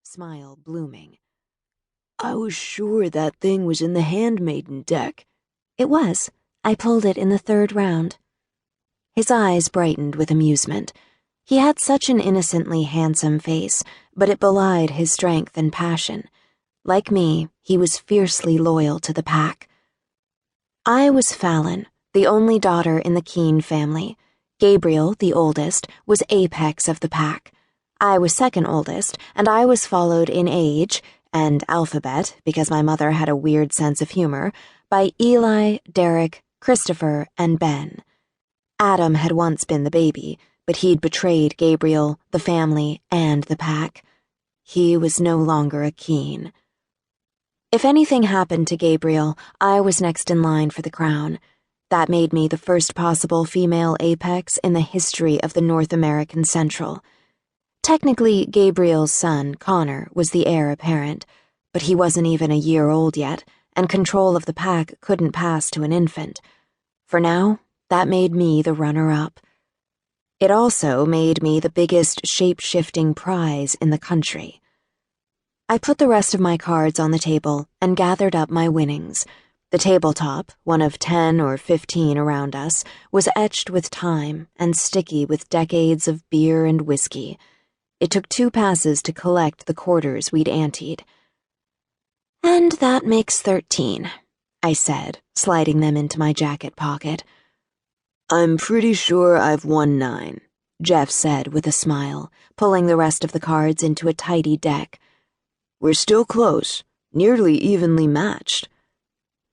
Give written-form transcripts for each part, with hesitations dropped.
smile blooming. "I was sure that thing was in the Handmaiden deck." "It was. I pulled it in the 3rd round." His eyes brightened with amusement. He had such an innocently handsome face, but it belied his strength and passion. Like me, he was fiercely loyal to the pack. I was Fallon, the only daughter in the Keene family. Gabriel, the oldest, was apex of the pack. I was second oldest, and I was followed in age, and alphabet, because my mother had a weird sense of humor, by Eli, Derek, Christopher, and Ben. Adam had once been the baby, but he'd betrayed Gabriel, the family, and the pack. He was no longer a Keene. If anything happened to Gabriel, I was next in line for the crown. That made me the first possible female apex in the history of the North American Central. Technically, Gabriel's son, Connor, was the heir apparent, but he wasn't even a year old yet, and control of the pack couldn't pass to an infant. For now, that made me the runner-up. It also made me the biggest shape-shifting prize in the country. I put the rest of my cards on the table and gathered up my winnings. The tabletop, one of 10 or 15 around us, was etched with time and sticky with decades of beer and whiskey. It took 2 passes to collect the quarters we'd anteed. "And that makes 13, I said, sliding them into my jacket pocket. "I'm pretty sure I've won 9, Jeff said with a smile, pulling the rest of the cards into a tidy deck. "We're still close, nearly evenly matched."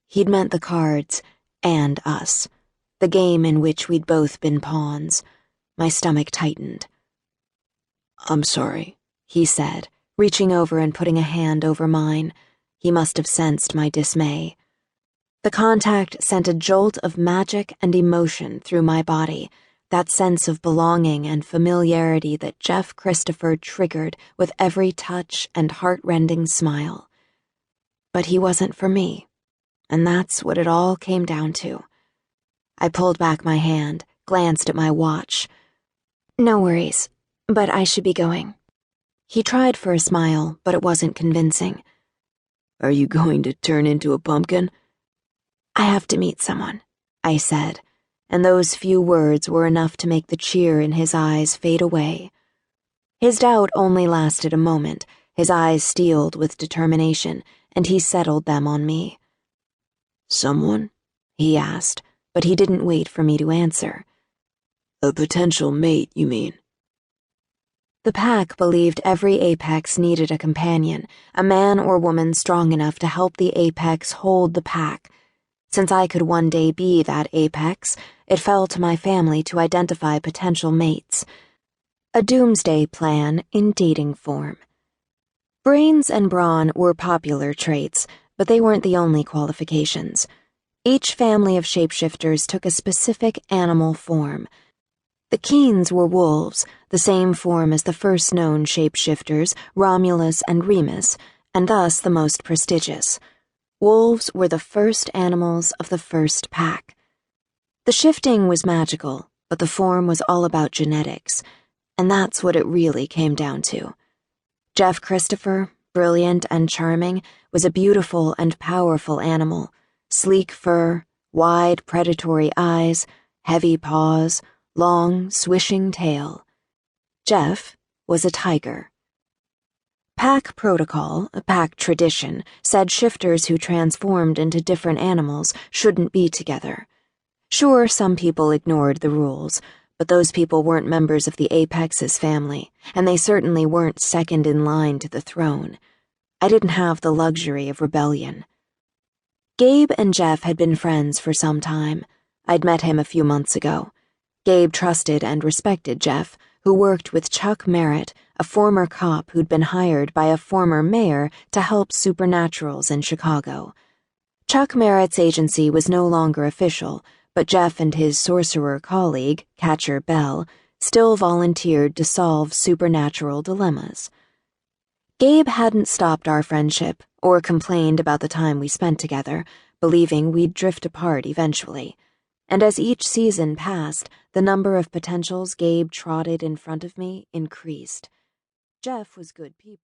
He'd meant the cards and us, the game in which we'd both been pawns. My stomach tightened. "I'm sorry," he said, reaching over and putting a hand over mine. He must have sensed my dismay. The contact sent a jolt of magic and emotion through my body, that sense of belonging and familiarity that Jeff Christopher triggered with every touch and heart-rending smile. But he wasn't for me, and that's what it all came down to. I pulled back my hand, glanced at my watch. "No worries, but I should be going." He tried for a smile, but it wasn't convincing. "Are you going to turn into a pumpkin?" "I have to meet someone," I said, and those few words were enough to make the cheer in his eyes fade away. His doubt only lasted a moment, his eyes steeled with determination, and he settled them on me. "Someone?" he asked, but he didn't wait for me to answer. "A potential mate, you mean?" The pack believed every apex needed a companion, a man or woman strong enough to help the apex hold the pack. Since I could one day be that apex, it fell to my family to identify potential mates. A doomsday plan in dating form. Brains and brawn were popular traits, but they weren't the only qualifications. Each family of shapeshifters took a specific animal form. The Keenes were wolves, the same form as the first known shapeshifters, Romulus and Remus, and thus the most prestigious. Wolves were the first animals of the first pack. The shifting was magical, but the form was all about genetics, and that's what it really came down to. Jeff Christopher, brilliant and charming, was a beautiful and powerful animal, sleek fur, wide predatory eyes, heavy paws, long, swishing tail. Jeff was a tiger. Pack protocol, a pack tradition, said shifters who transformed into different animals shouldn't be together. Sure, some people ignored the rules, but those people weren't members of the Apex's family, and they certainly weren't second in line to the throne. I didn't have the luxury of rebellion. Gabe and Jeff had been friends for some time. I'd met him a few months ago. Gabe trusted and respected Jeff, who worked with Chuck Merritt, a former cop who'd been hired by a former mayor to help supernaturals in Chicago. Chuck Merritt's agency was no longer official, but Jeff and his sorcerer colleague, Catcher Bell, still volunteered to solve supernatural dilemmas. Gabe hadn't stopped our friendship or complained about the time we spent together, believing we'd drift apart eventually. And as each season passed, the number of potentials Gabe trotted in front of me increased. Jeff was good people.